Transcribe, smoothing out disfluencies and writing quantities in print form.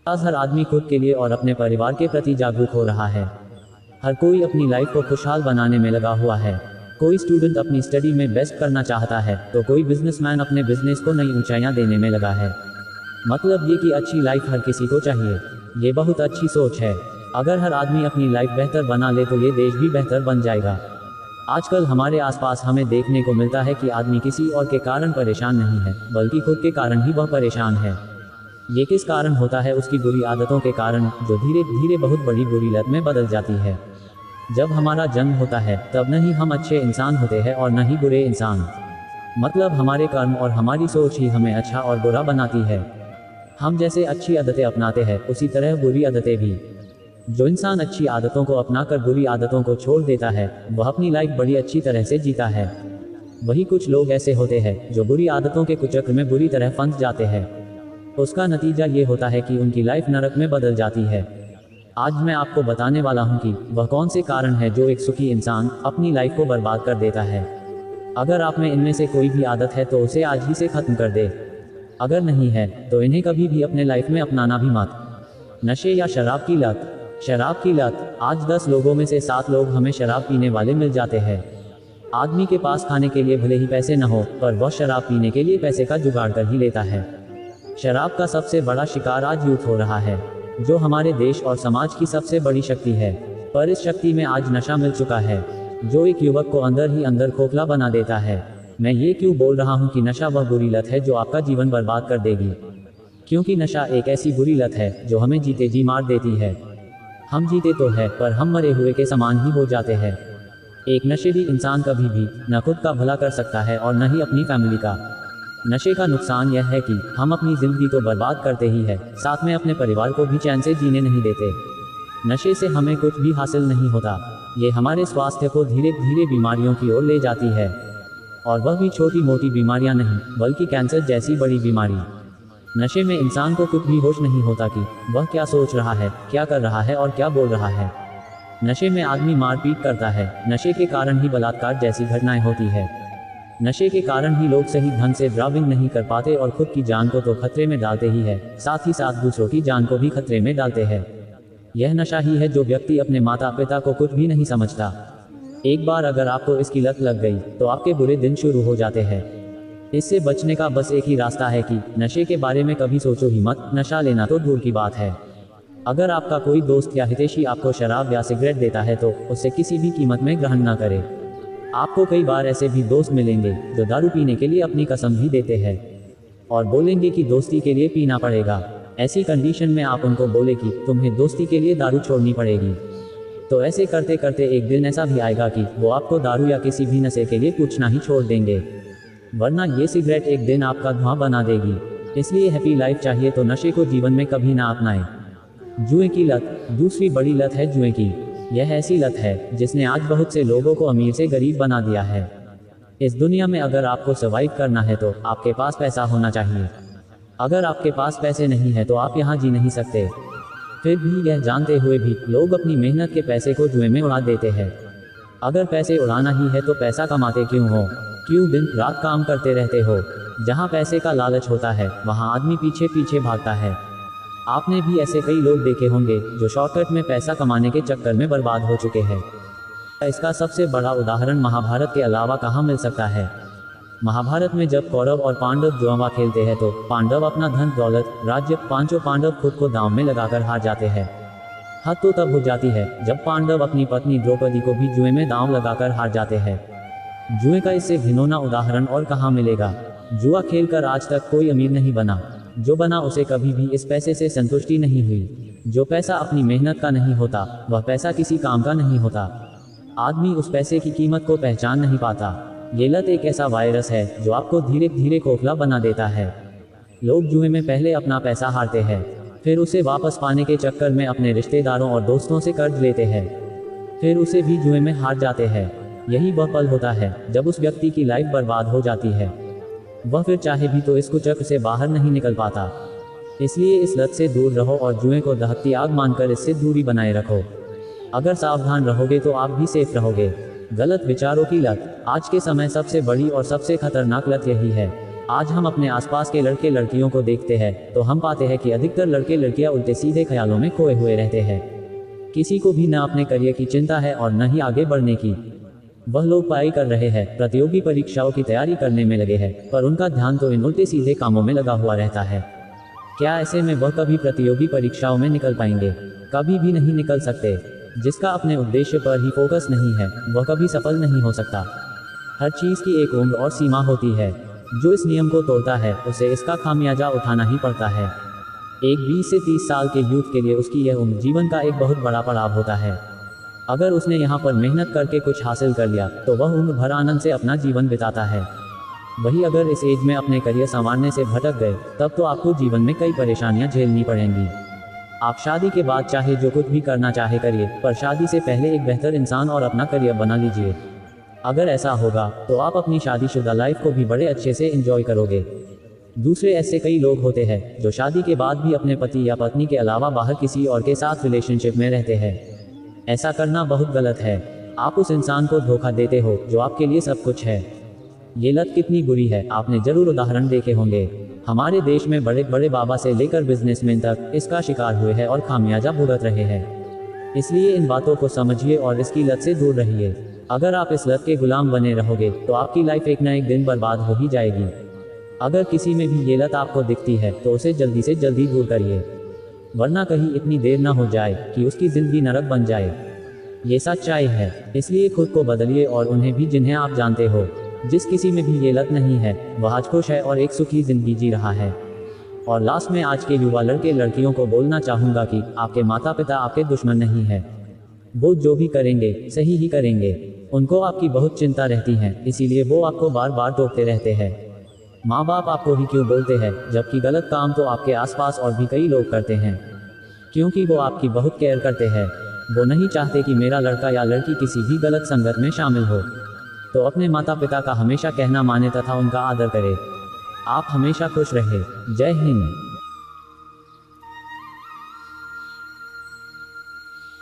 आज हर आदमी खुद के लिए और अपने परिवार के प्रति जागरूक हो रहा है। हर कोई अपनी लाइफ को खुशहाल बनाने में लगा हुआ है। कोई स्टूडेंट अपनी स्टडी में बेस्ट करना चाहता है तो कोई बिजनेसमैन अपने बिजनेस को नई ऊंचाइयां देने में लगा है। मतलब ये कि अच्छी लाइफ हर किसी को चाहिए। ये बहुत अच्छी सोच है। अगर हर आदमी अपनी लाइफ बेहतर बना ले तो ये देश भी बेहतर बन जाएगा। आजकल हमारे आसपास हमें देखने को मिलता है कि आदमी किसी और के कारण परेशान नहीं है, बल्कि खुद के कारण ही वह परेशान है। ये किस कारण होता है? उसकी बुरी आदतों के कारण, जो धीरे धीरे बहुत बड़ी बुरी लत में बदल जाती है। जब हमारा जन्म होता है तब न ही हम अच्छे इंसान होते हैं और न ही बुरे इंसान। मतलब हमारे कर्म और हमारी सोच ही हमें अच्छा और बुरा बनाती है। हम जैसे अच्छी आदतें अपनाते हैं उसी तरह बुरी आदतें भी। जो इंसान अच्छी आदतों को अपनाकर बुरी आदतों को छोड़ देता है वह अपनी लाइफ बड़ी अच्छी तरह से जीता है। वही कुछ लोग ऐसे होते हैं जो बुरी आदतों के कुचक्र में बुरी तरह फंस जाते हैं। उसका नतीजा ये होता है कि उनकी लाइफ नरक में बदल जाती है। आज मैं आपको बताने वाला हूँ कि वह कौन से कारण है जो एक सुखी इंसान अपनी लाइफ को बर्बाद कर देता है। अगर आप में इनमें से कोई भी आदत है तो उसे आज ही से खत्म कर दे। अगर नहीं है तो इन्हें कभी भी अपने लाइफ में अपनाना भी मत। नशे या शराब की लत। शराब की लत। आज 10 लोगों में से 7 लोग हमें शराब पीने वाले मिल जाते हैं। आदमी के पास खाने के लिए भले ही पैसे न हो पर वह शराब पीने के लिए पैसे का जुगाड़ कर ही लेता है। शराब का सबसे बड़ा शिकार आज यूथ हो रहा है, जो हमारे देश और समाज की सबसे बड़ी शक्ति है। पर इस शक्ति में आज नशा मिल चुका है जो एक युवक को अंदर ही अंदर खोखला बना देता है। मैं ये क्यों बोल रहा हूँ कि नशा वह बुरी लत है जो आपका जीवन बर्बाद कर देगी, क्योंकि नशा एक ऐसी बुरी लत है जो हमें जीते जी मार देती है। हम जीते तो है पर हम मरे हुए के समान ही हो जाते हैं। एक नशेड़ी इंसान कभी भी न खुद का भला कर सकता है और न ही अपनी फैमिली का। नशे का नुकसान यह है कि हम अपनी जिंदगी तो बर्बाद करते ही है, साथ में अपने परिवार को भी चैन से जीने नहीं देते। नशे से हमें कुछ भी हासिल नहीं होता। ये हमारे स्वास्थ्य को धीरे धीरे बीमारियों की ओर ले जाती है, और वह भी छोटी मोटी बीमारियां नहीं बल्कि कैंसर जैसी बड़ी बीमारी। नशे में इंसान को कुछ भी होश नहीं होता कि वह क्या सोच रहा है, क्या कर रहा है और क्या बोल रहा है। नशे में आदमी मारपीट करता है। नशे के कारण ही बलात्कार जैसी घटनाएं होती है। नशे के कारण ही लोग सही ढंग से ड्राइविंग नहीं कर पाते और खुद की जान को तो खतरे में डालते ही है, साथ ही साथ दूसरों की जान को भी खतरे में डालते हैं। यह नशा ही है जो व्यक्ति अपने माता पिता को कुछ भी नहीं समझता। एक बार अगर आपको इसकी लत लग गई तो आपके बुरे दिन शुरू हो जाते हैं। इससे बचने का बस एक ही रास्ता है कि नशे के बारे में कभी सोचो ही मत। नशा लेना तो दूर की बात है। अगर आपका कोई दोस्त या हितैषी आपको शराब या सिगरेट देता है तो उसे किसी भी कीमत में ग्रहण न करें। आपको कई बार ऐसे भी दोस्त मिलेंगे जो दारू पीने के लिए अपनी कसम भी देते हैं और बोलेंगे कि दोस्ती के लिए पीना पड़ेगा। ऐसी कंडीशन में आप उनको बोले कि तुम्हें दोस्ती के लिए दारू छोड़नी पड़ेगी, तो ऐसे करते करते एक दिन ऐसा भी आएगा कि वो आपको दारू या किसी भी नशे के लिए पूछना ही छोड़ देंगे, वरना ये सिगरेट एक दिन आपका धुआं बना देगी। इसलिए हैप्पी लाइफ चाहिए तो नशे को जीवन में कभी ना अपनाएं। जुए की लत। दूसरी बड़ी लत है जुए की। यह ऐसी लत है जिसने आज बहुत से लोगों को अमीर से गरीब बना दिया है। इस दुनिया में अगर आपको सर्वाइव करना है तो आपके पास पैसा होना चाहिए। अगर आपके पास पैसे नहीं है तो आप यहाँ जी नहीं सकते। फिर भी यह जानते हुए भी लोग अपनी मेहनत के पैसे को जुए में उड़ा देते हैं। अगर पैसे उड़ाना ही है तो पैसा कमाते क्यों हो? क्यों दिन रात काम करते रहते हो? जहाँ पैसे का लालच होता है वहाँ आदमी पीछे पीछे भागता है। आपने भी ऐसे कई लोग देखे होंगे जो शॉर्टकट में पैसा कमाने के चक्कर में बर्बाद हो चुके हैं। इसका सबसे बड़ा उदाहरण महाभारत के अलावा कहाँ मिल सकता है? महाभारत में जब कौरव और पांडव जुआ खेलते हैं तो पांडव अपना धन दौलत राज्य पांचों पांडव खुद को दांव में लगाकर हार जाते हैं। हद तो तब हो जाती है जब पांडव अपनी पत्नी द्रौपदी को भी जुए में दांव लगाकर हार जाते हैं। जुए का इससे घिनौना उदाहरण और कहाँ मिलेगा? जुआ खेलकर आज तक कोई अमीर नहीं बना। जो बना उसे कभी भी इस पैसे से संतुष्टि नहीं हुई। जो पैसा अपनी मेहनत का नहीं होता वह पैसा किसी काम का नहीं होता। आदमी उस पैसे की कीमत को पहचान नहीं पाता। ये लत एक ऐसा वायरस है जो आपको धीरे धीरे खोखला बना देता है। लोग जुए में पहले अपना पैसा हारते हैं, फिर उसे वापस पाने के चक्कर में अपने रिश्तेदारों और दोस्तों से कर्ज लेते हैं, फिर उसे भी जुए में हार जाते हैं। यही वह पल होता है जब उस व्यक्ति की लाइफ बर्बाद हो जाती है। वह फिर चाहे भी तो इस कुचक्र से बाहर नहीं निकल पाता। इसलिए इस लत से दूर रहो और जुए को दहकती आग मानकर इससे दूरी बनाए रखो। अगर सावधान रहोगे तो आप भी सेफ रहोगे। गलत विचारों की लत। आज के समय सबसे बड़ी और सबसे खतरनाक लत यही है। आज हम अपने आसपास के लड़के लड़कियों को देखते हैं तो हम पाते हैं कि अधिकतर लड़के लड़कियां उल्टे सीधे ख्यालों में खोए हुए रहते हैं। किसी को भी न अपने करियर की चिंता है और न ही आगे बढ़ने की। वह लोग पढ़ाई कर रहे हैं, प्रतियोगी परीक्षाओं की तैयारी करने में लगे हैं, पर उनका ध्यान तो इन उल्टे सीधे कामों में लगा हुआ रहता है। क्या ऐसे में वह कभी प्रतियोगी परीक्षाओं में निकल पाएंगे? कभी भी नहीं निकल सकते। जिसका अपने उद्देश्य पर ही फोकस नहीं है वह कभी सफल नहीं हो सकता। हर चीज़ की एक उम्र और सीमा होती है। जो इस नियम को तोड़ता है उसे इसका खामियाजा उठाना ही पड़ता है। एक 20 से 30 साल के यूथ के लिए उसकी यह उम्र जीवन का एक बहुत बड़ा पड़ाव होता है। अगर उसने यहाँ पर मेहनत करके कुछ हासिल कर लिया तो वह उम्र भर आनंद से अपना जीवन बिताता है। वही अगर इस एज में अपने करियर संवारने से भटक गए तब तो आपको जीवन में कई परेशानियां झेलनी पड़ेंगी। आप शादी के बाद चाहे जो कुछ भी करना चाहे करिए, पर शादी से पहले एक बेहतर इंसान और अपना करियर बना लीजिए। अगर ऐसा होगा तो आप अपनी शादीशुदा लाइफ को भी बड़े अच्छे से एंजॉय करोगे। दूसरे ऐसे कई लोग होते हैं जो शादी के बाद भी अपने पति या पत्नी के अलावा बाहर किसी और के साथ रिलेशनशिप में रहते हैं। ऐसा करना बहुत गलत है। आप उस इंसान को धोखा देते हो जो आपके लिए सब कुछ है। ये लत कितनी बुरी है आपने जरूर उदाहरण देखे होंगे। हमारे देश में बड़े बड़े बाबा से लेकर बिजनेसमैन तक इसका शिकार हुए हैं और खामियाजा भुगत रहे हैं। इसलिए इन बातों को समझिए और इसकी लत से दूर रहिए। अगर आप इस लत के गुलाम बने रहोगे तो आपकी लाइफ एक न एक दिन बर्बाद हो ही जाएगी। अगर किसी में भी ये लत आपको दिखती है तो उसे जल्दी से जल्दी दूर करिए, वरना कहीं इतनी देर ना हो जाए कि उसकी जिंदगी नरक बन जाए। ये सच्चाई है। इसलिए खुद को बदलिए और उन्हें भी जिन्हें आप जानते हो। जिस किसी में भी ये लत नहीं है वह आज खुश है और एक सुखी जिंदगी जी रहा है। और लास्ट में आज के युवा लड़के लड़कियों को बोलना चाहूँगा कि आपके माता पिता आपके दुश्मन नहीं है। वो जो भी करेंगे सही ही करेंगे। उनको आपकी बहुत चिंता रहती है, इसीलिए वो आपको बार बार टोकते रहते हैं। माँ बाप आपको ही क्यों बोलते हैं, जबकि गलत काम तो आपके आसपास और भी कई लोग करते हैं, क्योंकि वो आपकी बहुत केयर करते हैं। वो नहीं चाहते कि मेरा लड़का या लड़की किसी भी गलत संगत में शामिल हो। तो अपने माता पिता का हमेशा कहना माने तथा उनका आदर करें। आप हमेशा खुश रहे। जय हिंद।